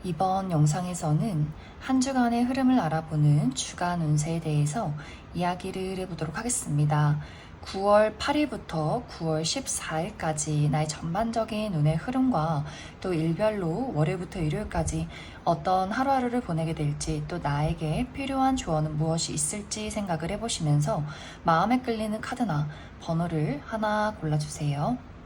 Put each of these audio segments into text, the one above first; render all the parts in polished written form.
이번 영상에서는 한 주간의 흐름을 알아보는 주간 운세에 대해서 이야기를 해보도록 하겠습니다. 9월 8일부터 9월 14일까지 나의 전반적인 운의 흐름과 또 일별로 월요일부터 일요일까지 어떤 하루하루를 보내게 될지 또 나에게 필요한 조언은 무엇이 있을지 생각을 해보시면서 마음에 끌리는 카드나 번호를 하나 골라주세요.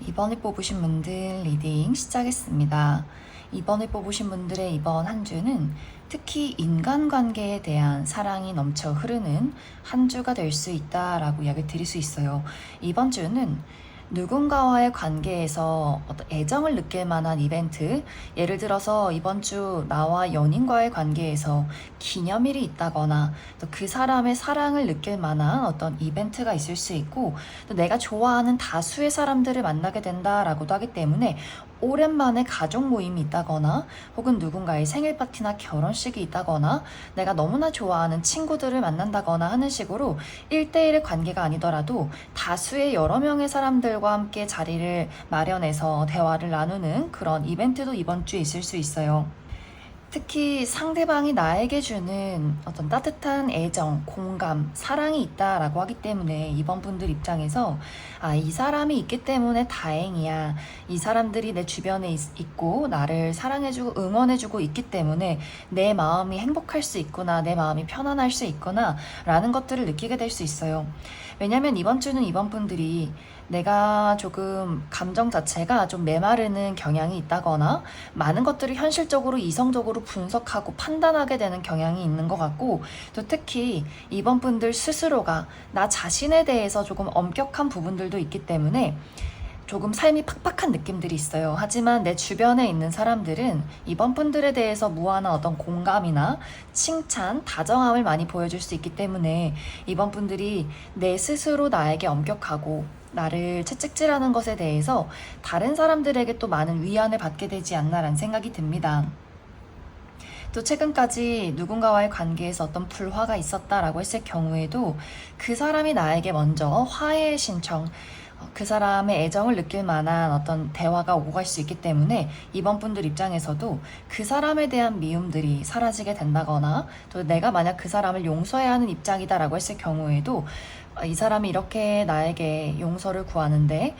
이번에 뽑으신 분들 리딩 시작했습니다. 이번에 뽑으신 분들의 이번 한 주는 특히 인간관계에 대한 사랑이 넘쳐 흐르는 한 주가 될 수 있다라고 이야기를 드릴 수 있어요. 이번 주는 누군가와의 관계에서 어떤 애정을 느낄 만한 이벤트, 예를 들어서 이번 주 나와 연인과의 관계에서 기념일이 있다거나 또 그 사람의 사랑을 느낄 만한 어떤 이벤트가 있을 수 있고, 또 내가 좋아하는 다수의 사람들을 만나게 된다라고도 하기 때문에 오랜만에 가족 모임이 있다거나 혹은 누군가의 생일 파티나 결혼식이 있다거나 내가 너무나 좋아하는 친구들을 만난다거나 하는 식으로 1대1의 관계가 아니더라도 다수의 여러 명의 사람들과 함께 자리를 마련해서 대화를 나누는 그런 이벤트도 이번 주에 있을 수 있어요. 특히 상대방이 나에게 주는 어떤 따뜻한 애정, 공감, 사랑이 있다라고 하기 때문에 이번 분들 입장에서 이 사람이 있기 때문에 다행이야. 이 사람들이 내 주변에 있고 나를 사랑해주고 응원해주고 있기 때문에 내 마음이 행복할 수 있구나, 내 마음이 편안할 수 있구나 라는 것들을 느끼게 될 수 있어요. 왜냐면 이번 주는 이번 분들이 내가 조금 감정 자체가 좀 메마르는 경향이 있다거나 많은 것들을 현실적으로 이성적으로 분석하고 판단하게 되는 경향이 있는 것 같고, 또 특히 이번 분들 스스로가 나 자신에 대해서 조금 엄격한 부분들도 있기 때문에 조금 삶이 팍팍한 느낌들이 있어요. 하지만 내 주변에 있는 사람들은 이번 분들에 대해서 무한한 어떤 공감이나 칭찬, 다정함을 많이 보여줄 수 있기 때문에 이번 분들이 내 스스로 나에게 엄격하고 나를 채찍질하는 것에 대해서 다른 사람들에게 또 많은 위안을 받게 되지 않나라는 생각이 듭니다. 또 최근까지 누군가와의 관계에서 어떤 불화가 있었다라고 했을 경우에도 그 사람이 나에게 먼저 화해 신청, 그 사람의 애정을 느낄 만한 어떤 대화가 오고 갈 수 있기 때문에 이번 분들 입장에서도 그 사람에 대한 미움들이 사라지게 된다거나, 또 내가 만약 그 사람을 용서해야 하는 입장이다라고 했을 경우에도 이 사람이 이렇게 나에게 용서를 구하는데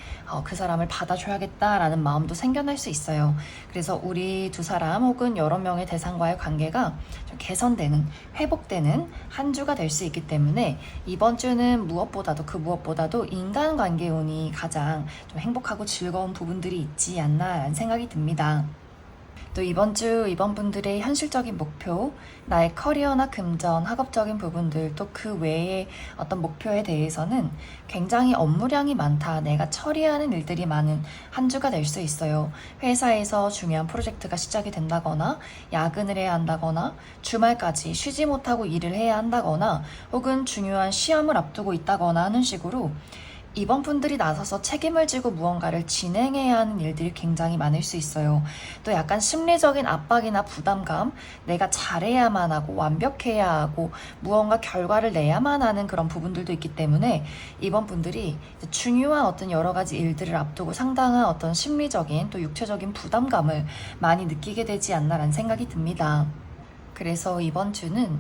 그 사람을 받아줘야겠다라는 마음도 생겨날 수 있어요. 그래서 우리 두 사람 혹은 여러 명의 대상과의 관계가 좀 개선되는, 회복되는 한 주가 될 수 있기 때문에 이번 주는 무엇보다도 그 무엇보다도 인간관계 운이 가장 좀 행복하고 즐거운 부분들이 있지 않나라는 생각이 듭니다. 또 이번 주 이번 분들의 현실적인 목표, 나의 커리어나 금전, 학업적인 부분들, 또 그 외의 어떤 목표에 대해서는 굉장히 업무량이 많다, 내가 처리하는 일들이 많은 한 주가 될 수 있어요. 회사에서 중요한 프로젝트가 시작이 된다거나, 야근을 해야 한다거나, 주말까지 쉬지 못하고 일을 해야 한다거나, 혹은 중요한 시험을 앞두고 있다거나 하는 식으로 이번 분들이 나서서 책임을 지고 무언가를 진행해야 하는 일들이 굉장히 많을 수 있어요. 또 약간 심리적인 압박이나 부담감, 내가 잘해야만 하고 완벽해야 하고 무언가 결과를 내야만 하는 그런 부분들도 있기 때문에 이번 분들이 중요한 어떤 여러 가지 일들을 앞두고 상당한 어떤 심리적인 또 육체적인 부담감을 많이 느끼게 되지 않나라는 생각이 듭니다. 그래서 이번 주는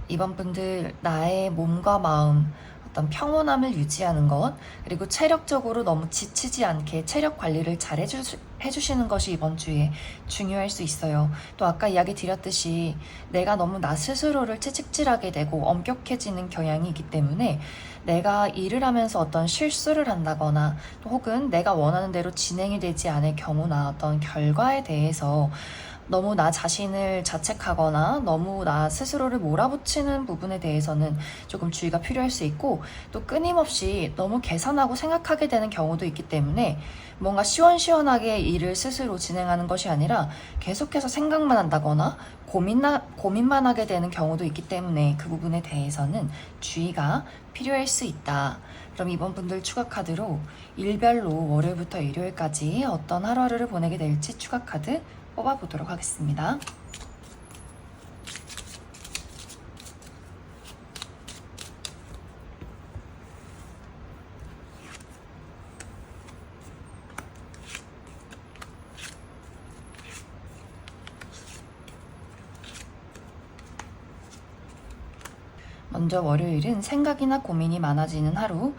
이번 분들 나의 몸과 마음, 어떤 평온함을 유지하는 것, 그리고 체력적으로 너무 지치지 않게 체력 관리를 잘 해주시는 것이 이번 주에 중요할 수 있어요. 또 아까 이야기 드렸듯이 내가 너무 나 스스로를 채찍질하게 되고 엄격해지는 경향이 있기 때문에 내가 일을 하면서 어떤 실수를 한다거나 또 혹은 내가 원하는 대로 진행이 되지 않을 경우나 어떤 결과에 대해서 너무 나 자신을 자책하거나 너무 나 스스로를 몰아붙이는 부분에 대해서는 조금 주의가 필요할 수 있고, 또 끊임없이 너무 계산하고 생각하게 되는 경우도 있기 때문에 뭔가 시원시원하게 일을 스스로 진행하는 것이 아니라 계속해서 생각만 한다거나 고민만 하게 되는 경우도 있기 때문에 그 부분에 대해서는 주의가 필요할 수 있다. 그럼 이번 분들 추가 카드로 일별로 월요일부터 일요일까지 어떤 하루하루를 보내게 될지 추가 카드 뽑아보도록 하겠습니다. 먼저 월요일은 생각이나 고민이 많아지는 하루.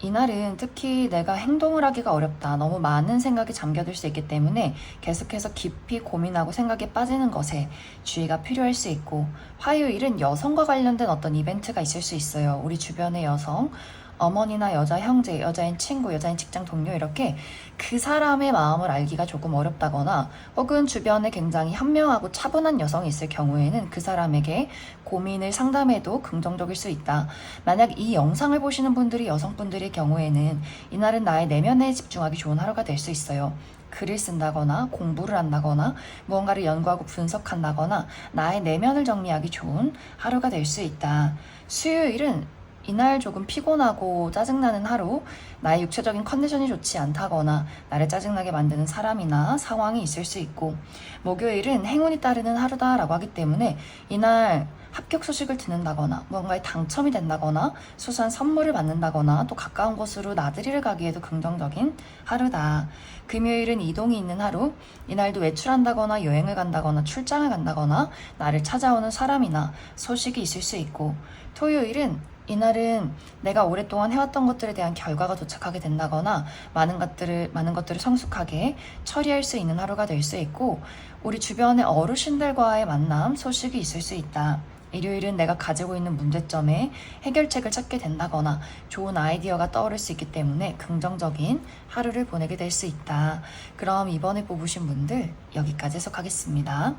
이날은 특히 내가 행동을 하기가 어렵다, 너무 많은 생각이 잠겨들 수 있기 때문에 계속해서 깊이 고민하고 생각에 빠지는 것에 주의가 필요할 수 있고, 화요일은 여성과 관련된 어떤 이벤트가 있을 수 있어요. 우리 주변의 여성, 어머니나 여자 형제, 여자인 친구, 여자인 직장 동료, 이렇게 그 사람의 마음을 알기가 조금 어렵다거나 혹은 주변에 굉장히 현명하고 차분한 여성이 있을 경우에는 그 사람에게 고민을 상담해도 긍정적일 수 있다. 만약 이 영상을 보시는 분들이 여성분들의 경우에는 이날은 나의 내면에 집중하기 좋은 하루가 될 수 있어요. 글을 쓴다거나 공부를 한다거나 무언가를 연구하고 분석한다거나 나의 내면을 정리하기 좋은 하루가 될 수 있다. 수요일은 이날 조금 피곤하고 짜증나는 하루, 나의 육체적인 컨디션이 좋지 않다거나 나를 짜증나게 만드는 사람이나 상황이 있을 수 있고, 목요일은 행운이 따르는 하루다라고 하기 때문에 이날 합격 소식을 듣는다거나 무언가에 당첨이 된다거나 소소한 선물을 받는다거나 또 가까운 곳으로 나들이를 가기에도 긍정적인 하루다. 금요일은 이동이 있는 하루, 이날도 외출한다거나 여행을 간다거나 출장을 간다거나 나를 찾아오는 사람이나 소식이 있을 수 있고, 토요일은 이날은 내가 오랫동안 해왔던 것들에 대한 결과가 도착하게 된다거나 많은 것들을 성숙하게 처리할 수 있는 하루가 될 수 있고, 우리 주변의 어르신들과의 만남, 소식이 있을 수 있다. 일요일은 내가 가지고 있는 문제점에 해결책을 찾게 된다거나 좋은 아이디어가 떠오를 수 있기 때문에 긍정적인 하루를 보내게 될 수 있다. 그럼 이번에 뽑으신 분들 여기까지 해석하겠습니다.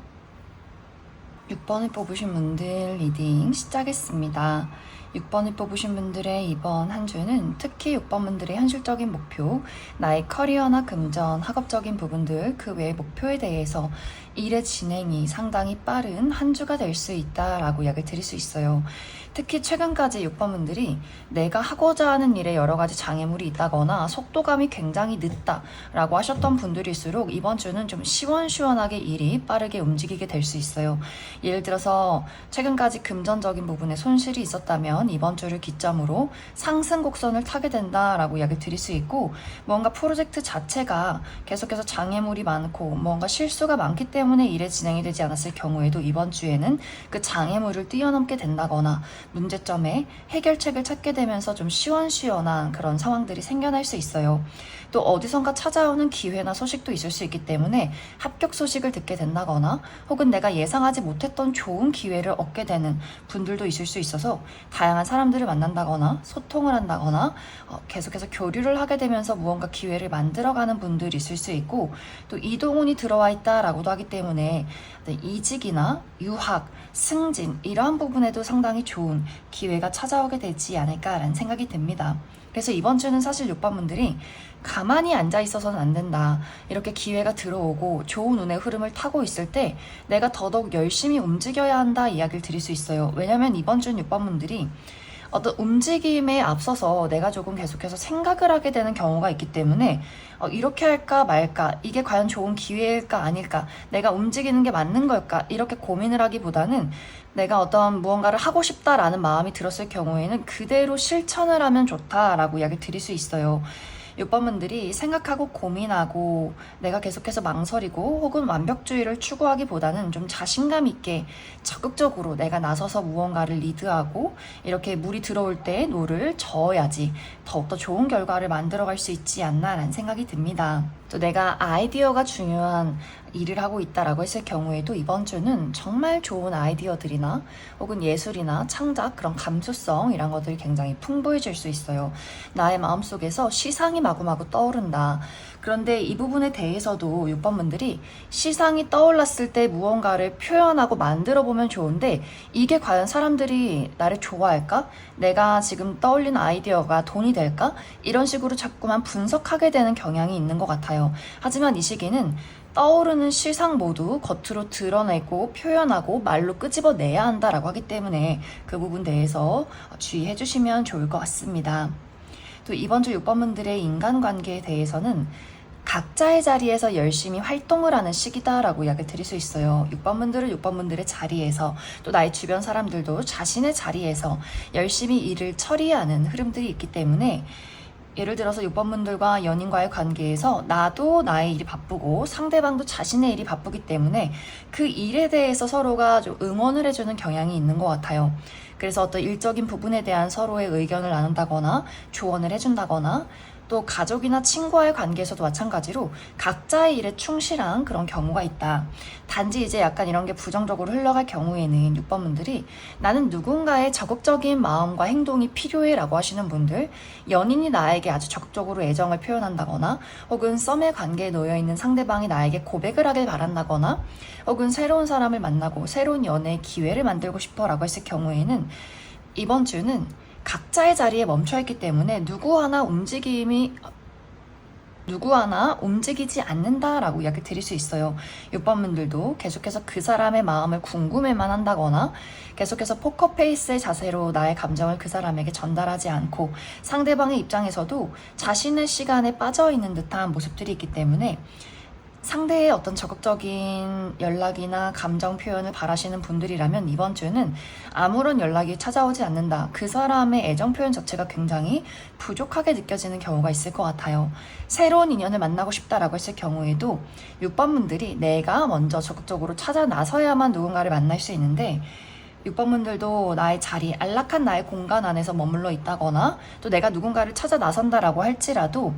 6번을 뽑으신 분들 리딩 시작했습니다. 6번을 뽑으신 분들의 이번 한 주는 특히 6번 분들의 현실적인 목표, 나의 커리어나 금전, 학업적인 부분들, 그 외의 목표에 대해서 일의 진행이 상당히 빠른 한 주가 될 수 있다라고 이야기를 드릴 수 있어요. 특히 최근까지 6번 분들이 내가 하고자 하는 일에 여러 가지 장애물이 있다거나 속도감이 굉장히 늦다라고 하셨던 분들일수록 이번 주는 좀 시원시원하게 일이 빠르게 움직이게 될 수 있어요. 예를 들어서 최근까지 금전적인 부분에 손실이 있었다면 이번 주를 기점으로 상승 곡선을 타게 된다라고 이야기를 드릴 수 있고, 뭔가 프로젝트 자체가 계속해서 장애물이 많고 뭔가 실수가 많기 때문에 일에 진행이 되지 않았을 경우에도 이번 주에는 그 장애물을 뛰어넘게 된다거나 문제점에 해결책을 찾게 되면서 좀 시원시원한 그런 상황들이 생겨날 수 있어요. 또 어디선가 찾아오는 기회나 소식도 있을 수 있기 때문에 합격 소식을 듣게 된다거나 혹은 내가 예상하지 못했던 좋은 기회를 얻게 되는 분들도 있을 수 있어서 다양한 다양한 사람들을 만난다거나 소통을 한다거나 계속해서 교류를 하게 되면서 무언가 기회를 만들어가는 분들이 있을 수 있고, 또 이동운이 들어와 있다라고도 하기 때문에 이직이나 유학, 승진 이러한 부분에도 상당히 좋은 기회가 찾아오게 되지 않을까라는 생각이 듭니다. 그래서 이번 주는 사실 6번분들이 가만히 앉아 있어서는 안 된다, 이렇게 기회가 들어오고 좋은 운의 흐름을 타고 있을 때 내가 더더욱 열심히 움직여야 한다 이야기를 드릴 수 있어요. 왜냐면 이번 주는 6번분들이 어떤 움직임에 앞서서 내가 조금 계속해서 생각을 하게 되는 경우가 있기 때문에 이렇게 할까 말까, 이게 과연 좋은 기회일까 아닐까, 내가 움직이는 게 맞는 걸까, 이렇게 고민을 하기보다는 내가 어떤 무언가를 하고 싶다라는 마음이 들었을 경우에는 그대로 실천을 하면 좋다라고 이야기 드릴 수 있어요. 6번분들이 생각하고 고민하고 내가 계속해서 망설이고 혹은 완벽주의를 추구하기보다는 좀 자신감 있게 적극적으로 내가 나서서 무언가를 리드하고 이렇게 물이 들어올 때 노를 저어야지 더욱더 좋은 결과를 만들어갈 수 있지 않나라는 생각이 듭니다. 또 내가 아이디어가 중요한 일을 하고 있다라고 했을 경우에도 이번 주는 정말 좋은 아이디어들이나 혹은 예술이나 창작, 그런 감수성 이런 것들이 굉장히 풍부해질 수 있어요. 나의 마음속에서 시상이 마구마구 떠오른다. 그런데 이 부분에 대해서도 6번분들이 시상이 떠올랐을 때 무언가를 표현하고 만들어 보면 좋은데, 이게 과연 사람들이 나를 좋아할까? 내가 지금 떠올린 아이디어가 돈이 될까? 이런 식으로 자꾸만 분석하게 되는 경향이 있는 것 같아요. 하지만 이 시기는 떠오르는 시상 모두 겉으로 드러내고 표현하고 말로 끄집어내야 한다라고 하기 때문에 그 부분 대해서 주의해 주시면 좋을 것 같습니다. 또 이번 주 6번분들의 인간관계에 대해서는 각자의 자리에서 열심히 활동을 하는 시기다라고 이야기를 드릴 수 있어요. 6번분들은 6번분들의 자리에서, 또 나의 주변 사람들도 자신의 자리에서 열심히 일을 처리하는 흐름들이 있기 때문에, 예를 들어서 6번분들과 연인과의 관계에서 나도 나의 일이 바쁘고 상대방도 자신의 일이 바쁘기 때문에 그 일에 대해서 서로가 좀 응원을 해주는 경향이 있는 것 같아요. 그래서 어떤 일적인 부분에 대한 서로의 의견을 나눈다거나 조언을 해준다거나, 또 가족이나 친구와의 관계에서도 마찬가지로 각자의 일에 충실한 그런 경우가 있다. 단지 이제 약간 이런 게 부정적으로 흘러갈 경우에는 6번분들이 나는 누군가의 적극적인 마음과 행동이 필요해 라고 하시는 분들, 연인이 나에게 아주 적극적으로 애정을 표현한다거나 혹은 썸의 관계에 놓여있는 상대방이 나에게 고백을 하길 바란다거나 혹은 새로운 사람을 만나고 새로운 연애의 기회를 만들고 싶어 라고 했을 경우에는 이번 주는 각자의 자리에 멈춰있기 때문에 누구 하나 움직이지 않는다라고 이야기 드릴 수 있어요. 6번분들도 계속해서 그 사람의 마음을 궁금해만 한다거나 계속해서 포커페이스의 자세로 나의 감정을 그 사람에게 전달하지 않고 상대방의 입장에서도 자신의 시간에 빠져있는 듯한 모습들이 있기 때문에 상대의 어떤 적극적인 연락이나 감정 표현을 바라시는 분들이라면 이번 주는 아무런 연락이 찾아오지 않는다, 그 사람의 애정 표현 자체가 굉장히 부족하게 느껴지는 경우가 있을 것 같아요. 새로운 인연을 만나고 싶다라고 했을 경우에도 6번분들이 내가 먼저 적극적으로 찾아 나서야만 누군가를 만날 수 있는데, 6번분들도 나의 자리, 안락한 나의 공간 안에서 머물러 있다거나 또 내가 누군가를 찾아 나선다라고 할지라도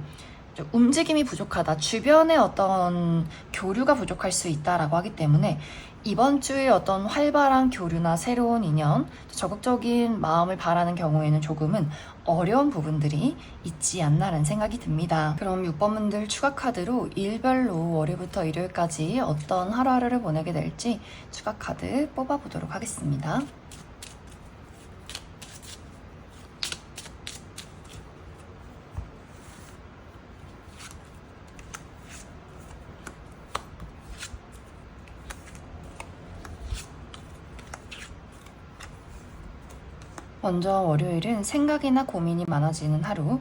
좀 움직임이 부족하다, 주변의 어떤 교류가 부족할 수 있다라고 하기 때문에 이번 주에 어떤 활발한 교류나 새로운 인연, 적극적인 마음을 바라는 경우에는 조금은 어려운 부분들이 있지 않나라는 생각이 듭니다. 그럼 6번분들 추가 카드로 일별로 월요일부터 일요일까지 어떤 하루하루를 보내게 될지 추가 카드 뽑아보도록 하겠습니다. 먼저 월요일은 생각이나 고민이 많아지는 하루.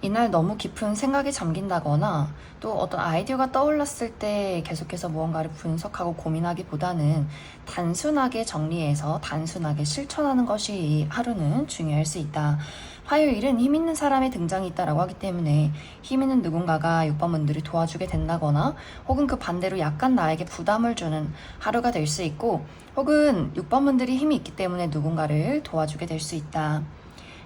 이날 너무 깊은 생각에 잠긴다거나 또 어떤 아이디어가 떠올랐을 때 계속해서 무언가를 분석하고 고민하기보다는 단순하게 정리해서 단순하게 실천하는 것이 이 하루는 중요할 수 있다. 화요일은 힘 있는 사람의 등장이 있다라고 하기 때문에 힘 있는 누군가가 6번분들이 도와주게 된다거나 혹은 그 반대로 약간 나에게 부담을 주는 하루가 될 수 있고, 혹은 6번분들이 힘이 있기 때문에 누군가를 도와주게 될 수 있다.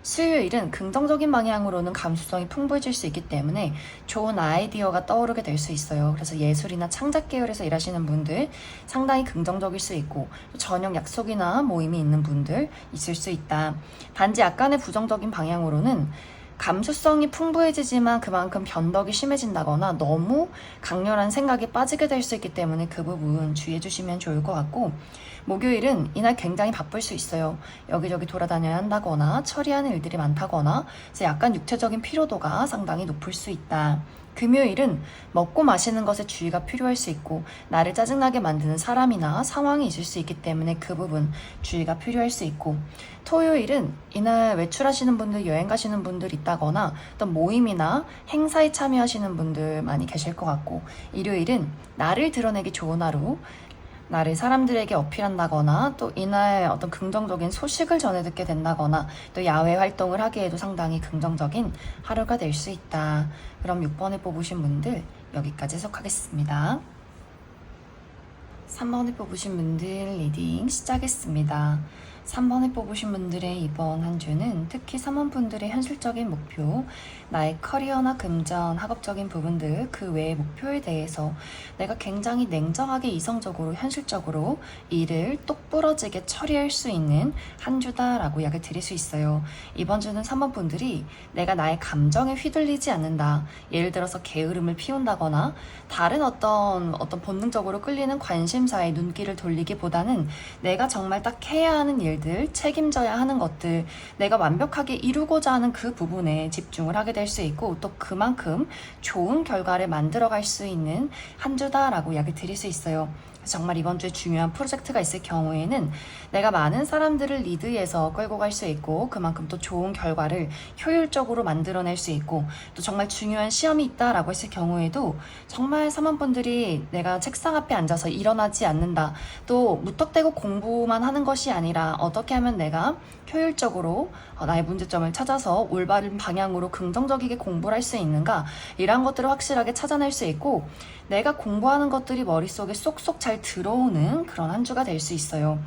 수요일은 긍정적인 방향으로는 감수성이 풍부해질 수 있기 때문에 좋은 아이디어가 떠오르게 될 수 있어요. 그래서 예술이나 창작 계열에서 일하시는 분들 상당히 긍정적일 수 있고, 또 저녁 약속이나 모임이 있는 분들 있을 수 있다. 단지 약간의 부정적인 방향으로는 감수성이 풍부해지지만 그만큼 변덕이 심해진다거나 너무 강렬한 생각에 빠지게 될 수 있기 때문에 그 부분 주의해 주시면 좋을 것 같고, 목요일은 이날 굉장히 바쁠 수 있어요. 여기저기 돌아다녀야 한다거나 처리하는 일들이 많다거나 그래서 약간 육체적인 피로도가 상당히 높을 수 있다. 금요일은 먹고 마시는 것에 주의가 필요할 수 있고 나를 짜증나게 만드는 사람이나 상황이 있을 수 있기 때문에 그 부분 주의가 필요할 수 있고, 토요일은 이날 외출하시는 분들, 여행 가시는 분들 있다거나 어떤 모임이나 행사에 참여하시는 분들 많이 계실 것 같고, 일요일은 나를 드러내기 좋은 하루, 나를 사람들에게 어필한다거나 또 이날 어떤 긍정적인 소식을 전해 듣게 된다거나 또 야외 활동을 하기에도 상당히 긍정적인 하루가 될 수 있다. 그럼 6번을 뽑으신 분들 여기까지 해석하겠습니다. 3번을 뽑으신 분들 리딩 시작했습니다. 3번을 뽑으신 분들의 이번 한 주는 특히 3번 분들의 현실적인 목표, 나의 커리어나 금전, 학업적인 부분들 그 외의 목표에 대해서 내가 굉장히 냉정하게 이성적으로 현실적으로 일을 똑부러지게 처리할 수 있는 한 주다라고 이야기 드릴 수 있어요. 이번 주는 3번 분들이 내가 나의 감정에 휘둘리지 않는다. 예를 들어서 게으름을 피운다거나 다른 어떤 본능적으로 끌리는 관심사에 눈길을 돌리기보다는 내가 정말 딱 해야 하는 일들, 책임져야 하는 것들, 내가 완벽하게 이루고자 하는 그 부분에 집중을 하게 될 수 있고 또 그만큼 좋은 결과를 만들어갈 수 있는 한 주다라고 이야기 드릴 수 있어요. 정말 이번 주에 중요한 프로젝트가 있을 경우에는 내가 많은 사람들을 리드해서 끌고 갈 수 있고 그만큼 또 좋은 결과를 효율적으로 만들어낼 수 있고, 또 정말 중요한 시험이 있다라고 했을 경우에도 정말 사모분들이 내가 책상 앞에 앉아서 일어나지 않는다, 또 무턱대고 공부만 하는 것이 아니라 어떻게 하면 내가 효율적으로 나의 문제점을 찾아서 올바른 방향으로 긍정적이게 공부를 할 수 있는가, 이런 것들을 확실하게 찾아낼 수 있고 내가 공부하는 것들이 머릿속에 쏙쏙 잘 들어오는 그런 한 주가 될 수 있어요.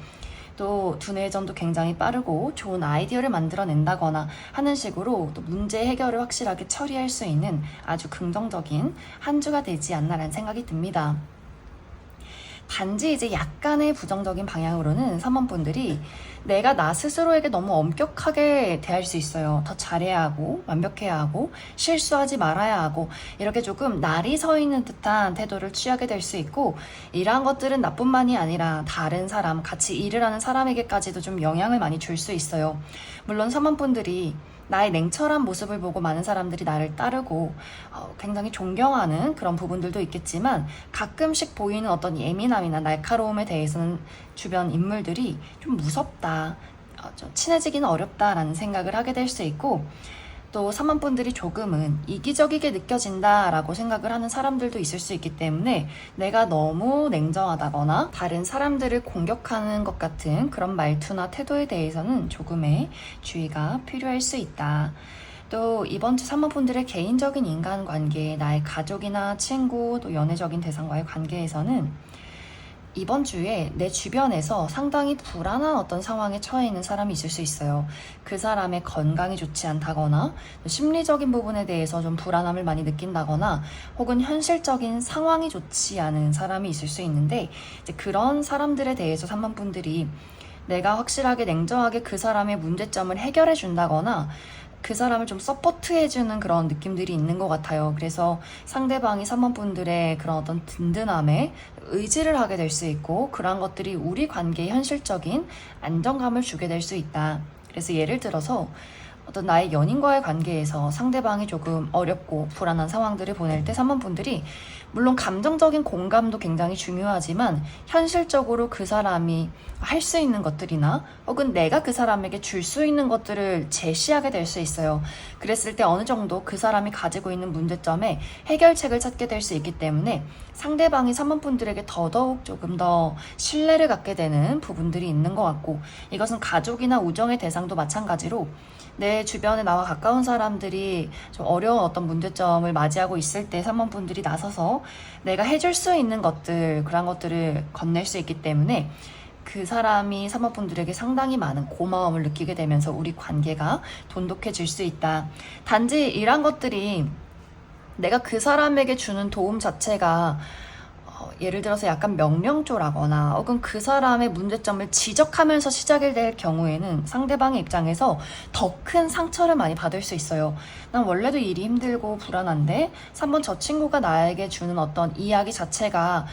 또 두뇌 회전도 굉장히 빠르고 좋은 아이디어를 만들어낸다거나 하는 식으로 또 문제 해결을 확실하게 처리할 수 있는 아주 긍정적인 한 주가 되지 않나라는 생각이 듭니다. 단지 이제 약간의 부정적인 방향으로는 3번 분들이 내가 나 스스로에게 너무 엄격하게 대할 수 있어요. 더 잘해야 하고 완벽해야 하고 실수하지 말아야 하고 이렇게 조금 날이 서 있는 듯한 태도를 취하게 될 수 있고, 이러한 것들은 나뿐만이 아니라 다른 사람, 같이 일을 하는 사람에게까지도 좀 영향을 많이 줄 수 있어요. 물론 3번 분들이 나의 냉철한 모습을 보고 많은 사람들이 나를 따르고 굉장히 존경하는 그런 부분들도 있겠지만 가끔씩 보이는 어떤 예민함이나 날카로움에 대해서는 주변 인물들이 좀 무섭다, 좀 친해지기는 어렵다라는 생각을 하게 될 수 있고, 또 3번 분들이 조금은 이기적이게 느껴진다라고 생각을 하는 사람들도 있을 수 있기 때문에 내가 너무 냉정하다거나 다른 사람들을 공격하는 것 같은 그런 말투나 태도에 대해서는 조금의 주의가 필요할 수 있다. 또 이번 주 3번 분들의 개인적인 인간관계, 나의 가족이나 친구, 또 연애적인 대상과의 관계에서는 이번 주에 내 주변에서 상당히 불안한 어떤 상황에 처해 있는 사람이 있을 수 있어요. 그 사람의 건강이 좋지 않다거나 심리적인 부분에 대해서 좀 불안함을 많이 느낀다거나 혹은 현실적인 상황이 좋지 않은 사람이 있을 수 있는데, 이제 그런 사람들에 대해서 3번 분들이 내가 확실하게 냉정하게 그 사람의 문제점을 해결해 준다거나 그 사람을 좀 서포트해주는 그런 느낌들이 있는 것 같아요. 그래서 상대방이 3번 분들의 그런 어떤 든든함에 의지를 하게 될 수 있고 그러한 것들이 우리 관계에 현실적인 안정감을 주게 될 수 있다. 그래서 예를 들어서 어떤 나의 연인과의 관계에서 상대방이 조금 어렵고 불안한 상황들을 보낼 때 3번 분들이 물론 감정적인 공감도 굉장히 중요하지만 현실적으로 그 사람이 할 수 있는 것들이나 혹은 내가 그 사람에게 줄 수 있는 것들을 제시하게 될 수 있어요. 그랬을 때 어느 정도 그 사람이 가지고 있는 문제점에 해결책을 찾게 될 수 있기 때문에 상대방이 3번 분들에게 더더욱 조금 더 신뢰를 갖게 되는 부분들이 있는 것 같고, 이것은 가족이나 우정의 대상도 마찬가지로 내 주변에 나와 가까운 사람들이 좀 어려운 어떤 문제점을 맞이하고 있을 때 3번 분들이 나서서 내가 해줄 수 있는 것들, 그런 것들을 건넬 수 있기 때문에 그 사람이 사모분들에게 상당히 많은 고마움을 느끼게 되면서 우리 관계가 돈독해질 수 있다. 단지 이런 것들이 내가 그 사람에게 주는 도움 자체가 예를 들어서 약간 명령조라거나 혹은 그 사람의 문제점을 지적하면서 시작이 될 경우에는 상대방의 입장에서 더 큰 상처를 많이 받을 수 있어요. 난 원래도 일이 힘들고 불안한데 3번 저 친구가 나에게 주는 어떤 이야기 자체가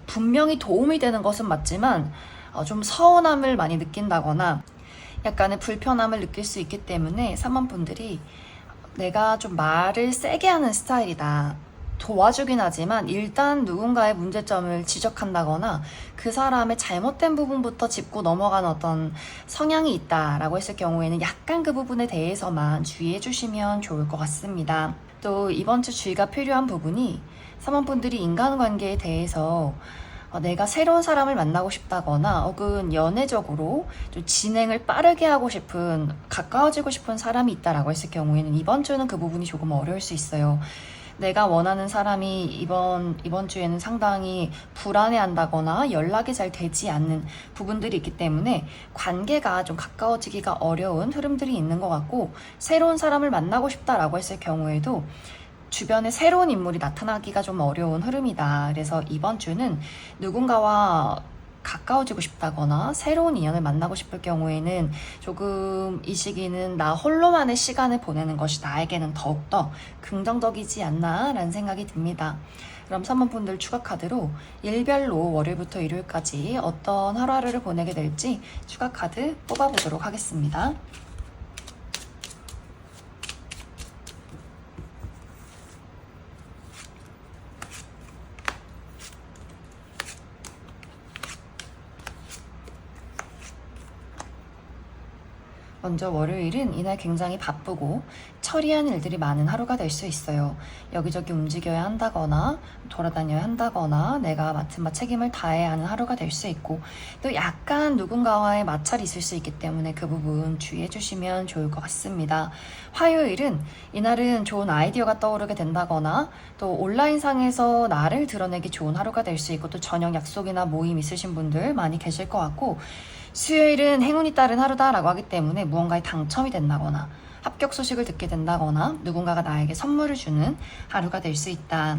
분명히 도움이 되는 것은 맞지만 좀 서운함을 많이 느낀다거나 약간의 불편함을 느낄 수 있기 때문에 3번 분들이 내가 좀 말을 세게 하는 스타일이다. 도와주긴 하지만 일단 누군가의 문제점을 지적한다거나 그 사람의 잘못된 부분부터 짚고 넘어가는 어떤 성향이 있다라고 했을 경우에는 약간 그 부분에 대해서만 주의해 주시면 좋을 것 같습니다. 또 이번 주 주의가 필요한 부분이 3번 분들이 인간관계에 대해서 내가 새로운 사람을 만나고 싶다거나 혹은 연애적으로 좀 진행을 빠르게 하고 싶은 가까워지고 싶은 사람이 있다라고 했을 경우에는 이번 주는 그 부분이 조금 어려울 수 있어요. 내가 원하는 사람이 이번 주에는 상당히 불안해한다거나 연락이 잘 되지 않는 부분들이 있기 때문에 관계가 좀 가까워지기가 어려운 흐름들이 있는 것 같고, 새로운 사람을 만나고 싶다라고 했을 경우에도 주변에 새로운 인물이 나타나기가 좀 어려운 흐름이다. 그래서 이번 주는 누군가와 가까워지고 싶다거나 새로운 인연을 만나고 싶을 경우에는 조금 이 시기는 나 홀로만의 시간을 보내는 것이 나에게는 더욱더 긍정적이지 않나 라는 생각이 듭니다. 그럼 3번 분들 추가 카드로 일별로 월요일부터 일요일까지 어떤 하루하루를 보내게 될지 추가 카드 뽑아보도록 하겠습니다. 먼저 월요일은 이날 굉장히 바쁘고 처리할 일들이 많은 하루가 될 수 있어요. 여기저기 움직여야 한다거나 돌아다녀야 한다거나 내가 맡은 바 책임을 다해야 하는 하루가 될 수 있고, 또 약간 누군가와의 마찰이 있을 수 있기 때문에 그 부분 주의해 주시면 좋을 것 같습니다. 화요일은 이날은 좋은 아이디어가 떠오르게 된다거나 또 온라인상에서 나를 드러내기 좋은 하루가 될 수 있고, 또 저녁 약속이나 모임 있으신 분들 많이 계실 것 같고, 수요일은 행운이 따른 하루다라고 하기 때문에 무언가에 당첨이 된다거나 합격 소식을 듣게 된다거나 누군가가 나에게 선물을 주는 하루가 될 수 있다.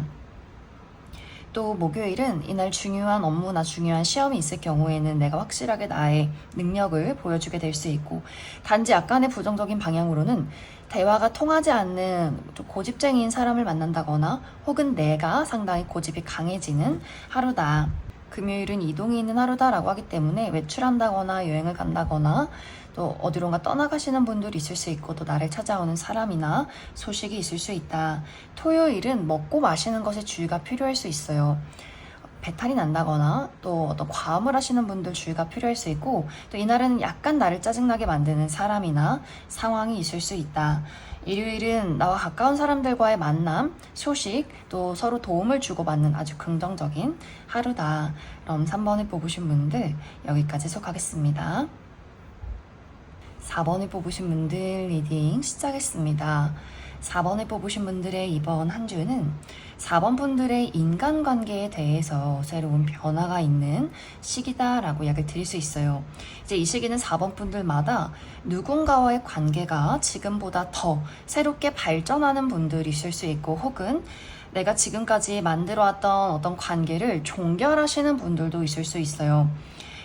또 목요일은 이날 중요한 업무나 중요한 시험이 있을 경우에는 내가 확실하게 나의 능력을 보여주게 될 수 있고, 단지 약간의 부정적인 방향으로는 대화가 통하지 않는 좀 고집쟁이인 사람을 만난다거나 혹은 내가 상당히 고집이 강해지는 하루다. 금요일은 이동이 있는 하루다라고 하기 때문에 외출한다거나 여행을 간다거나 또 어디론가 떠나가시는 분들이 있을 수 있고, 또 나를 찾아오는 사람이나 소식이 있을 수 있다. 토요일은 먹고 마시는 것에 주의가 필요할 수 있어요. 배탈이 난다거나 또 어떤 과음을 하시는 분들 주의가 필요할 수 있고, 또 이날은 약간 나를 짜증나게 만드는 사람이나 상황이 있을 수 있다. 일요일은 나와 가까운 사람들과의 만남, 소식, 또 서로 도움을 주고받는 아주 긍정적인 하루다. 그럼 3번을 뽑으신 분들 여기까지 속하겠습니다. 4번을 뽑으신 분들 리딩 시작했습니다. 4번을 뽑으신 분들의 이번 한 주는 4번 분들의 인간관계에 대해서 새로운 변화가 있는 시기다라고 이야기를 드릴 수 있어요. 이제 이 시기는 4번 분들마다 누군가와의 관계가 지금보다 더 새롭게 발전하는 분들이 있을 수 있고, 혹은 내가 지금까지 만들어왔던 어떤 관계를 종결하시는 분들도 있을 수 있어요.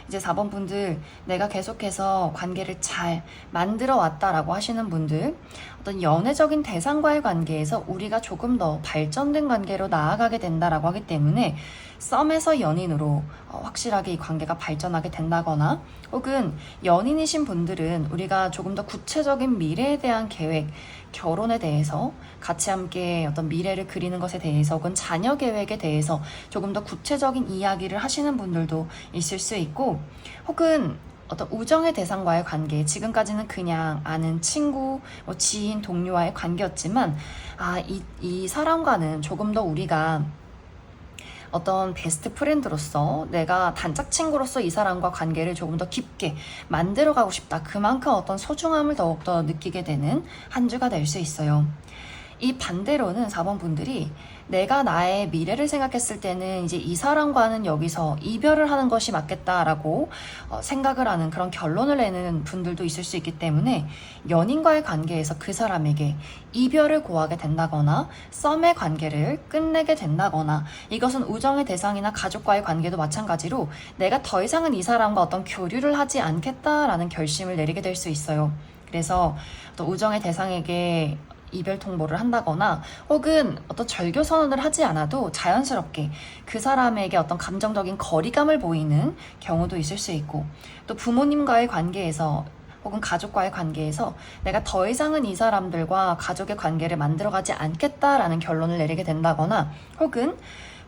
이제 4번 분들, 내가 계속해서 관계를 잘 만들어 왔다라고 하시는 분들, 어떤 연애적인 대상과의 관계에서 우리가 조금 더 발전된 관계로 나아가게 된다라고 하기 때문에 썸에서 연인으로 확실하게 이 관계가 발전하게 된다거나, 혹은 연인이신 분들은 우리가 조금 더 구체적인 미래에 대한 계획, 결혼에 대해서 같이 함께 어떤 미래를 그리는 것에 대해서 혹은 자녀 계획에 대해서 조금 더 구체적인 이야기를 하시는 분들도 있을 수 있고, 혹은 어떤 우정의 대상과의 관계, 지금까지는 그냥 아는 친구, 지인, 동료와의 관계였지만 이 사람과는 조금 더 우리가 어떤 베스트 프렌드로서, 내가 단짝 친구로서 이 사람과 관계를 조금 더 깊게 만들어가고 싶다. 그만큼 어떤 소중함을 더욱더 느끼게 되는 한 주가 될 수 있어요. 이 반대로는 4번 분들이 내가 나의 미래를 생각했을 때는 이제 이 사람과는 여기서 이별을 하는 것이 맞겠다라고 생각을 하는 그런 결론을 내는 분들도 있을 수 있기 때문에 연인과의 관계에서 그 사람에게 이별을 고하게 된다거나 썸의 관계를 끝내게 된다거나, 이것은 우정의 대상이나 가족과의 관계도 마찬가지로 내가 더 이상은 이 사람과 어떤 교류를 하지 않겠다라는 결심을 내리게 될 수 있어요. 그래서 또 우정의 대상에게 이별 통보를 한다거나 혹은 어떤 절교 선언을 하지 않아도 자연스럽게 그 사람에게 어떤 감정적인 거리감을 보이는 경우도 있을 수 있고, 또 부모님과의 관계에서 혹은 가족과의 관계에서 내가 더 이상은 이 사람들과 가족의 관계를 만들어가지 않겠다라는 결론을 내리게 된다거나, 혹은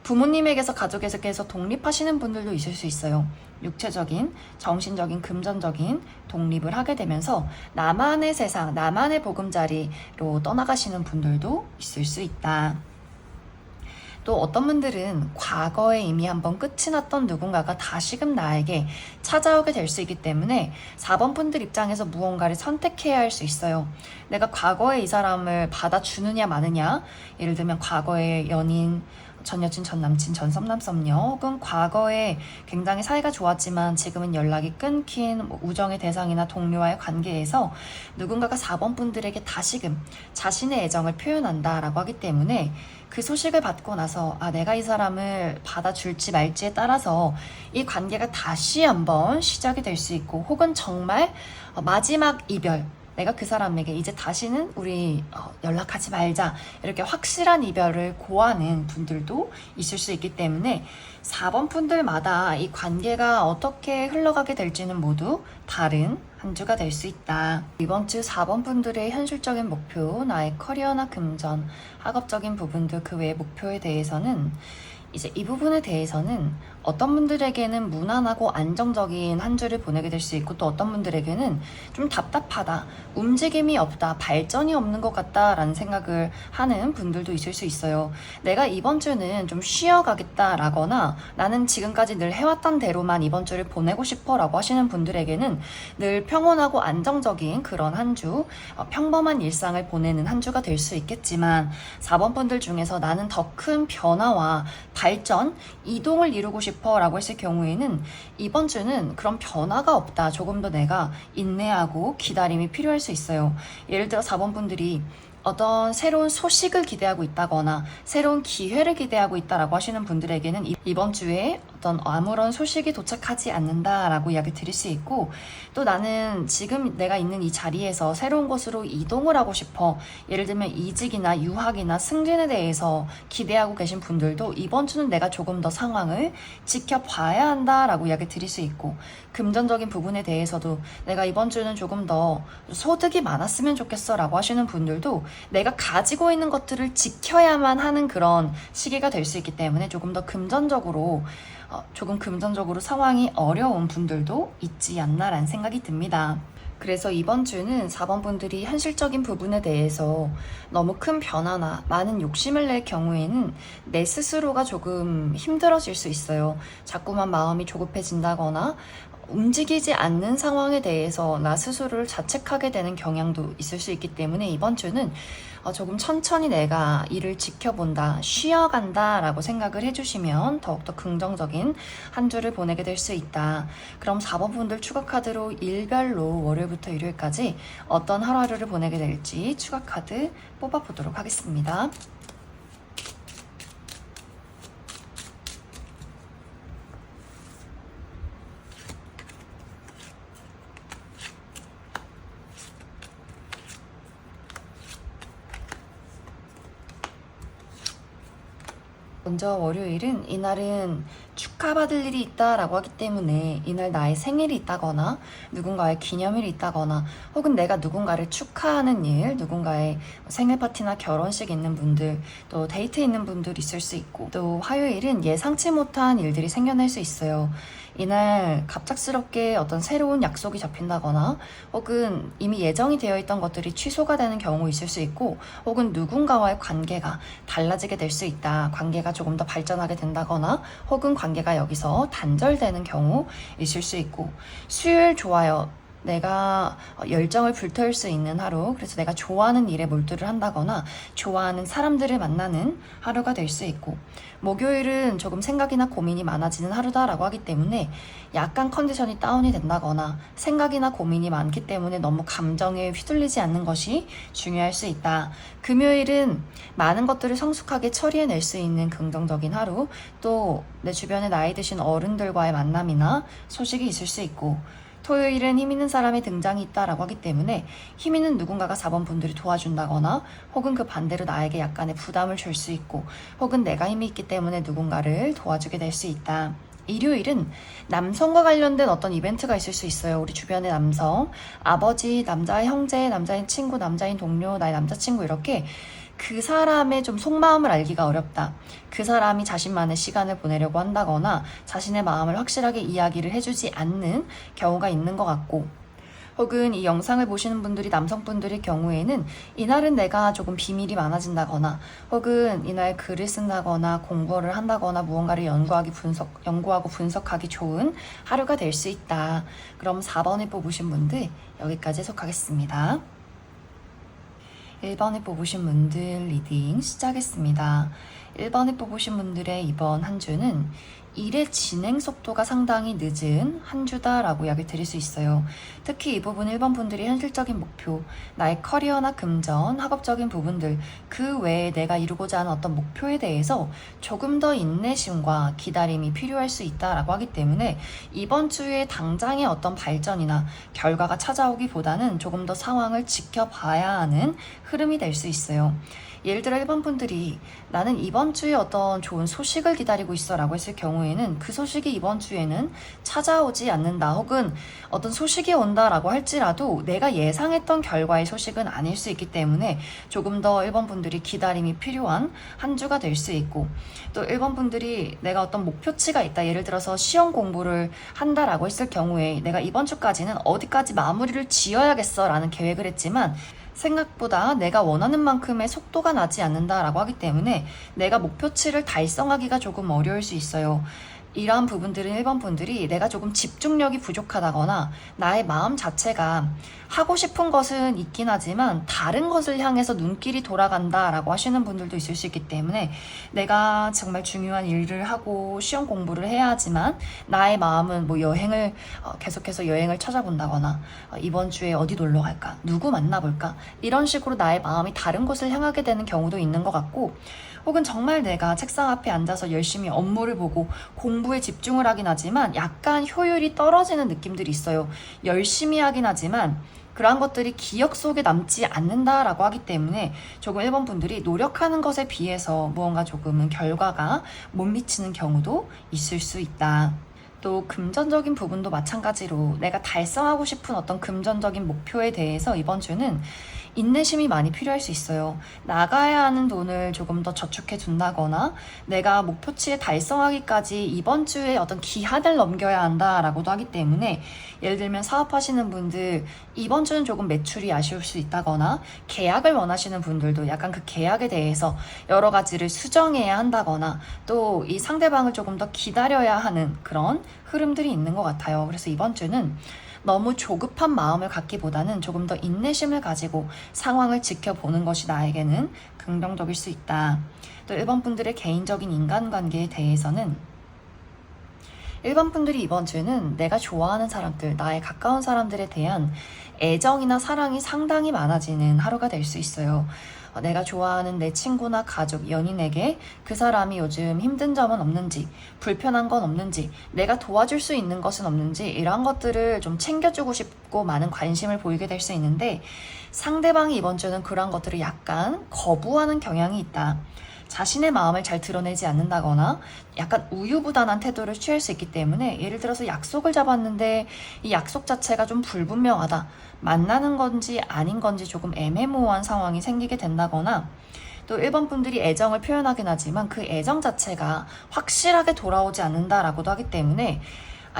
부모님에게서 가족에게서 독립하시는 분들도 있을 수 있어요. 육체적인, 정신적인, 금전적인 독립을 하게 되면서 나만의 세상, 나만의 보금자리로 떠나가시는 분들도 있을 수 있다. 또 어떤 분들은 과거에 이미 한번 끝이 났던 누군가가 다시금 나에게 찾아오게 될 수 있기 때문에 4번 분들 입장에서 무언가를 선택해야 할 수 있어요. 내가 과거에 이 사람을 받아주느냐 마느냐, 예를 들면 과거의 연인, 전 여친, 전 남친, 전 썸남, 썸녀, 혹은 과거에 굉장히 사이가 좋았지만 지금은 연락이 끊긴 우정의 대상이나 동료와의 관계에서 누군가가 4번 분들에게 다시금 자신의 애정을 표현한다라고 하기 때문에 그 소식을 받고 나서 내가 이 사람을 받아줄지 말지에 따라서 이 관계가 다시 한번 시작이 될 수 있고, 혹은 정말 마지막 이별, 내가 그 사람에게 이제 다시는 우리 연락하지 말자, 이렇게 확실한 이별을 고하는 분들도 있을 수 있기 때문에 4번 분들마다 이 관계가 어떻게 흘러가게 될지는 모두 다른 한 주가 될 수 있다. 이번 주 4번 분들의 현실적인 목표, 나의 커리어나 금전, 학업적인 부분들 그 외의 목표에 대해서는 이제 이 부분에 대해서는 어떤 분들에게는 무난하고 안정적인 한 주를 보내게 될 수 있고, 또 어떤 분들에게는 좀 답답하다, 움직임이 없다, 발전이 없는 것 같다 라는 생각을 하는 분들도 있을 수 있어요. 내가 이번 주는 좀 쉬어가겠다 라거나 나는 지금까지 늘 해왔던 대로만 이번 주를 보내고 싶어 라고 하시는 분들에게는 늘 평온하고 안정적인 그런 한 주, 평범한 일상을 보내는 한 주가 될 수 있겠지만, 4번 분들 중에서 나는 더 큰 변화와 발전, 이동을 이루고 싶어 라고 했을 경우에는 이번 주는 그런 변화가 없다, 조금 더 내가 인내하고 기다림이 필요할 수 있어요. 예를 들어 4번 분들이 어떤 새로운 소식을 기대하고 있다거나 새로운 기회를 기대하고 있다라고 하시는 분들에게는 이번 주에 어떤 아무런 소식이 도착하지 않는다라고 이야기 드릴 수 있고, 또 나는 지금 내가 있는 이 자리에서 새로운 곳으로 이동을 하고 싶어, 예를 들면 이직이나 유학이나 승진에 대해서 기대하고 계신 분들도 이번 주는 내가 조금 더 상황을 지켜봐야 한다라고 이야기 드릴 수 있고, 금전적인 부분에 대해서도 내가 이번 주는 조금 더 소득이 많았으면 좋겠어 라고 하시는 분들도 내가 가지고 있는 것들을 지켜야만 하는 그런 시기가 될 수 있기 때문에 조금 금전적으로 상황이 어려운 분들도 있지 않나라는 생각이 듭니다. 그래서 이번 주는 4번 분들이 현실적인 부분에 대해서 너무 큰 변화나 많은 욕심을 낼 경우에는 내 스스로가 조금 힘들어질 수 있어요. 자꾸만 마음이 조급해진다거나 움직이지 않는 상황에 대해서 나 스스로를 자책하게 되는 경향도 있을 수 있기 때문에 이번 주는 조금 천천히 내가 일을 지켜본다, 쉬어간다 라고 생각을 해주시면 더욱더 긍정적인 한 주를 보내게 될 수 있다. 그럼 4번 분들 추가 카드로 일별로 월요일부터 일요일까지 어떤 하루를 보내게 될지 추가 카드 뽑아보도록 하겠습니다. 먼저 월요일은 이날은 축하받을 일이 있다라고 하기 때문에 이날 나의 생일이 있다거나 누군가의 기념일이 있다거나 혹은 내가 누군가를 축하하는 일, 누군가의 생일 파티나 결혼식 있는 분들, 또 데이트 있는 분들 있을 수 있고, 또 화요일은 예상치 못한 일들이 생겨날 수 있어요. 이날 갑작스럽게 어떤 새로운 약속이 잡힌다거나 혹은 이미 예정이 되어 있던 것들이 취소가 되는 경우 있을 수 있고, 혹은 누군가와의 관계가 달라지게 될 수 있다. 관계가 조금 더 발전하게 된다거나 혹은 관계가 여기서 단절되는 경우 있을 수 있고, 수요일 좋아요. 내가 열정을 불태울 수 있는 하루, 그래서 내가 좋아하는 일에 몰두를 한다거나 좋아하는 사람들을 만나는 하루가 될 수 있고, 목요일은 조금 생각이나 고민이 많아지는 하루다라고 하기 때문에 약간 컨디션이 다운이 된다거나 생각이나 고민이 많기 때문에 너무 감정에 휘둘리지 않는 것이 중요할 수 있다. 금요일은 많은 것들을 성숙하게 처리해낼 수 있는 긍정적인 하루, 또 내 주변에 나이 드신 어른들과의 만남이나 소식이 있을 수 있고, 토요일은 힘 있는 사람의 등장이 있다라고 하기 때문에 힘 있는 누군가가 4번 분들이 도와준다거나 혹은 그 반대로 나에게 약간의 부담을 줄 수 있고, 혹은 내가 힘이 있기 때문에 누군가를 도와주게 될 수 있다. 일요일은 남성과 관련된 어떤 이벤트가 있을 수 있어요. 우리 주변의 남성, 아버지, 남자의 형제, 남자인 친구, 남자인 동료, 나의 남자친구, 이렇게 그 사람의 좀 속마음을 알기가 어렵다. 그 사람이 자신만의 시간을 보내려고 한다거나 자신의 마음을 확실하게 이야기를 해주지 않는 경우가 있는 것 같고, 혹은 이 영상을 보시는 분들이 남성분들의 경우에는 이날은 내가 조금 비밀이 많아진다거나, 혹은 이날 글을 쓴다거나 공부를 한다거나 무언가를 연구하고 분석하기 좋은 하루가 될 수 있다. 그럼 4번을 뽑으신 분들 여기까지 해석하겠습니다. 1번을 뽑으신 분들 리딩 시작했습니다. 1번을 뽑으신 분들의 이번 한 주는 일의 진행 속도가 상당히 늦은 한 주다라고 이야기 드릴 수 있어요. 특히 이 부분 1번 분들이 현실적인 목표, 나의 커리어나 금전, 학업적인 부분들, 그 외에 내가 이루고자 하는 어떤 목표에 대해서 조금 더 인내심과 기다림이 필요할 수 있다라고 하기 때문에 이번 주에 당장의 어떤 발전이나 결과가 찾아오기보다는 조금 더 상황을 지켜봐야 하는 흐름이 될 수 있어요. 예를 들어 1번 분들이 나는 이번 주에 어떤 좋은 소식을 기다리고 있어 라고 했을 경우에는 그 소식이 이번 주에는 찾아오지 않는다, 혹은 어떤 소식이 온다라고 할지라도 내가 예상했던 결과의 소식은 아닐 수 있기 때문에 조금 더 1번 분들이 기다림이 필요한 한 주가 될 수 있고, 또 1번 분들이 내가 어떤 목표치가 있다, 예를 들어서 시험 공부를 한다라고 했을 경우에 내가 이번 주까지는 어디까지 마무리를 지어야겠어 라는 계획을 했지만 생각보다 내가 원하는 만큼의 속도가 나지 않는다라고 하기 때문에 내가 목표치를 달성하기가 조금 어려울 수 있어요. 이러한 부분들은 1번 분들이 내가 조금 집중력이 부족하다거나 나의 마음 자체가 하고 싶은 것은 있긴 하지만 다른 것을 향해서 눈길이 돌아간다라고 하시는 분들도 있을 수 있기 때문에 내가 정말 중요한 일을 하고 시험 공부를 해야 하지만 나의 마음은 뭐 여행을 계속해서 여행을 찾아본다거나 이번 주에 어디 놀러 갈까? 누구 만나볼까? 이런 식으로 나의 마음이 다른 곳을 향하게 되는 경우도 있는 것 같고, 혹은 정말 내가 책상 앞에 앉아서 열심히 업무를 보고 공부에 집중을 하긴 하지만 약간 효율이 떨어지는 느낌들이 있어요. 열심히 하긴 하지만 그러한 것들이 기억 속에 남지 않는다라고 하기 때문에 조금 1번 분들이 노력하는 것에 비해서 무언가 조금은 결과가 못 미치는 경우도 있을 수 있다. 또 금전적인 부분도 마찬가지로 내가 달성하고 싶은 어떤 금전적인 목표에 대해서 이번 주는 인내심이 많이 필요할 수 있어요. 나가야 하는 돈을 조금 더 저축해 둔다거나 내가 목표치에 달성하기까지 이번 주에 어떤 기한을 넘겨야 한다라고도 하기 때문에, 예를 들면 사업하시는 분들 이번 주는 조금 매출이 아쉬울 수 있다거나 계약을 원하시는 분들도 약간 그 계약에 대해서 여러 가지를 수정해야 한다거나 또 이 상대방을 조금 더 기다려야 하는 그런 흐름들이 있는 것 같아요. 그래서 이번 주는 너무 조급한 마음을 갖기보다는 조금 더 인내심을 가지고 상황을 지켜보는 것이 나에게는 긍정적일 수 있다. 또 1번 분들의 개인적인 인간관계에 대해서는 1번 분들이 이번 주에는 내가 좋아하는 사람들, 나의 가까운 사람들에 대한 애정이나 사랑이 상당히 많아지는 하루가 될 수 있어요. 내가 좋아하는 내 친구나 가족, 연인에게 그 사람이 요즘 힘든 점은 없는지, 불편한 건 없는지, 내가 도와줄 수 있는 것은 없는지, 이런 것들을 좀 챙겨주고 싶고 많은 관심을 보이게 될 수 있는데, 상대방이 이번 주는 그런 것들을 약간 거부하는 경향이 있다. 자신의 마음을 잘 드러내지 않는다거나 약간 우유부단한 태도를 취할 수 있기 때문에, 예를 들어서 약속을 잡았는데 이 약속 자체가 좀 불분명하다, 만나는 건지 아닌 건지 조금 애매모호한 상황이 생기게 된다거나, 또 1번 분들이 애정을 표현하긴 하지만 그 애정 자체가 확실하게 돌아오지 않는다라고도 하기 때문에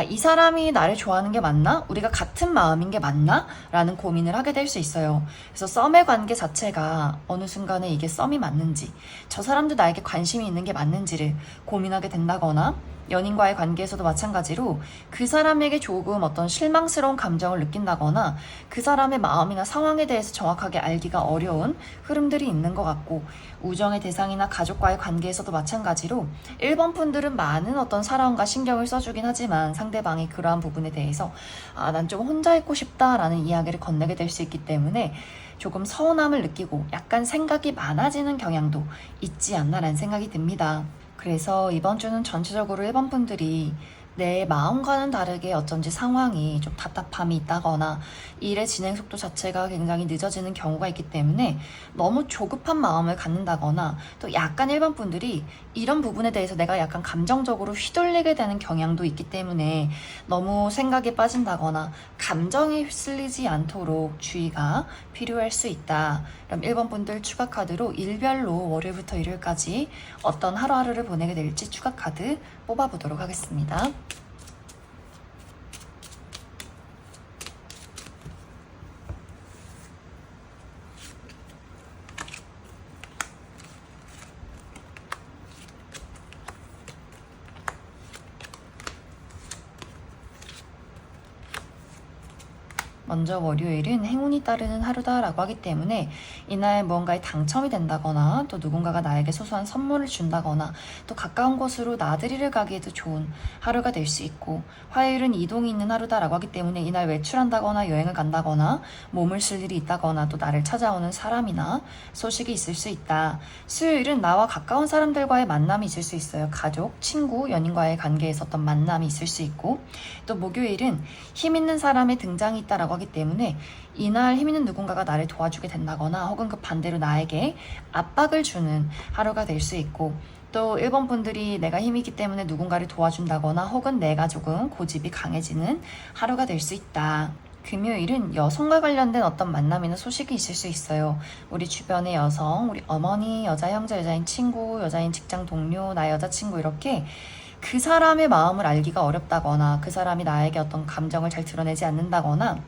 이 사람이 나를 좋아하는 게 맞나? 우리가 같은 마음인 게 맞나? 라는 고민을 하게 될 수 있어요. 그래서 썸의 관계 자체가 어느 순간에 이게 썸이 맞는지, 저 사람도 나에게 관심이 있는 게 맞는지를 고민하게 된다거나, 연인과의 관계에서도 마찬가지로 그 사람에게 조금 어떤 실망스러운 감정을 느낀다거나 그 사람의 마음이나 상황에 대해서 정확하게 알기가 어려운 흐름들이 있는 것 같고, 우정의 대상이나 가족과의 관계에서도 마찬가지로 1번 분들은 많은 어떤 사랑과 신경을 써주긴 하지만 상대방이 그러한 부분에 대해서 난 좀 혼자 있고 싶다라는 이야기를 건네게 될 수 있기 때문에 조금 서운함을 느끼고 약간 생각이 많아지는 경향도 있지 않나라는 생각이 듭니다. 그래서 이번 주는 전체적으로 1번 분들이 내 마음과는 다르게 어쩐지 상황이 좀 답답함이 있다거나 일의 진행 속도 자체가 굉장히 늦어지는 경우가 있기 때문에 너무 조급한 마음을 갖는다거나, 또 약간 1번 분들이 이런 부분에 대해서 내가 약간 감정적으로 휘둘리게 되는 경향도 있기 때문에 너무 생각에 빠진다거나 감정에 휩쓸리지 않도록 주의가 필요할 수 있다. 그럼 1번 분들 추가 카드로 일별로 월요일부터 일요일까지 어떤 하루하루를 보내게 될지 추가 카드 뽑아보도록 하겠습니다. 먼저 월요일은 행운이 따르는 하루다라고 하기 때문에 이날 무언가에 당첨이 된다거나, 또 누군가가 나에게 소소한 선물을 준다거나, 또 가까운 곳으로 나들이를 가기에도 좋은 하루가 될 수 있고, 화요일은 이동이 있는 하루다라고 하기 때문에 이날 외출한다거나 여행을 간다거나 몸을 쓸 일이 있다거나 또 나를 찾아오는 사람이나 소식이 있을 수 있다. 수요일은 나와 가까운 사람들과의 만남이 있을 수 있어요. 가족, 친구, 연인과의 관계에서 어떤 만남이 있을 수 있고, 또 목요일은 힘 있는 사람의 등장이 있다라고 하기 때문에 이날 힘 있는 누군가가 나를 도와주게 된다거나, 혹은 그 반대로 나에게 압박을 주는 하루가 될 수 있고, 또 1번 분들이 내가 힘이 있기 때문에 누군가를 도와준다거나, 혹은 내가 조금 고집이 강해지는 하루가 될 수 있다. 금요일은 여성과 관련된 어떤 만남이나 소식이 있을 수 있어요. 우리 주변의 여성, 우리 어머니, 여자 형제, 여자인 친구, 여자인 직장 동료, 나의 여자친구, 이렇게 그 사람의 마음을 알기가 어렵다거나, 그 사람이 나에게 어떤 감정을 잘 드러내지 않는다거나,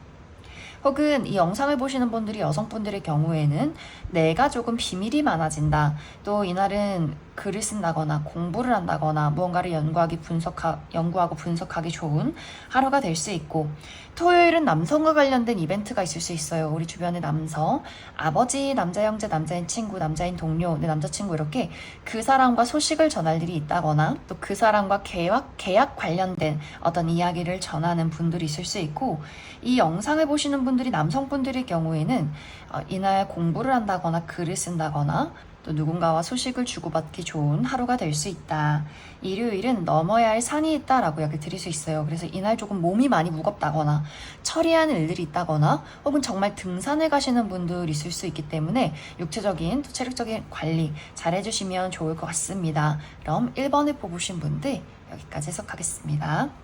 혹은 이 영상을 보시는 분들이 여성분들의 경우에는 내가 조금 비밀이 많아진다. 또 이날은 글을 쓴다거나 공부를 한다거나 무언가를 연구하고 분석하기 좋은 하루가 될 수 있고, 토요일은 남성과 관련된 이벤트가 있을 수 있어요. 우리 주변의 남성, 아버지, 남자 형제, 남자인 친구, 남자인 동료, 내 남자친구, 이렇게 그 사람과 소식을 전할 일이 있다거나, 또 그 사람과 계약 관련된 어떤 이야기를 전하는 분들이 있을 수 있고, 이 영상을 보시는 분들이 남성분들의 경우에는 이날 공부를 한다거나 글을 쓴다거나 또 누군가와 소식을 주고받기 좋은 하루가 될 수 있다. 일요일은 넘어야 할 산이 있다라고 이야기를 드릴 수 있어요. 그래서 이날 조금 몸이 많이 무겁다거나 처리하는 일들이 있다거나, 혹은 정말 등산을 가시는 분들 있을 수 있기 때문에 육체적인 또 체력적인 관리 잘 해주시면 좋을 것 같습니다. 그럼 1번을 뽑으신 분들 여기까지 해석하겠습니다.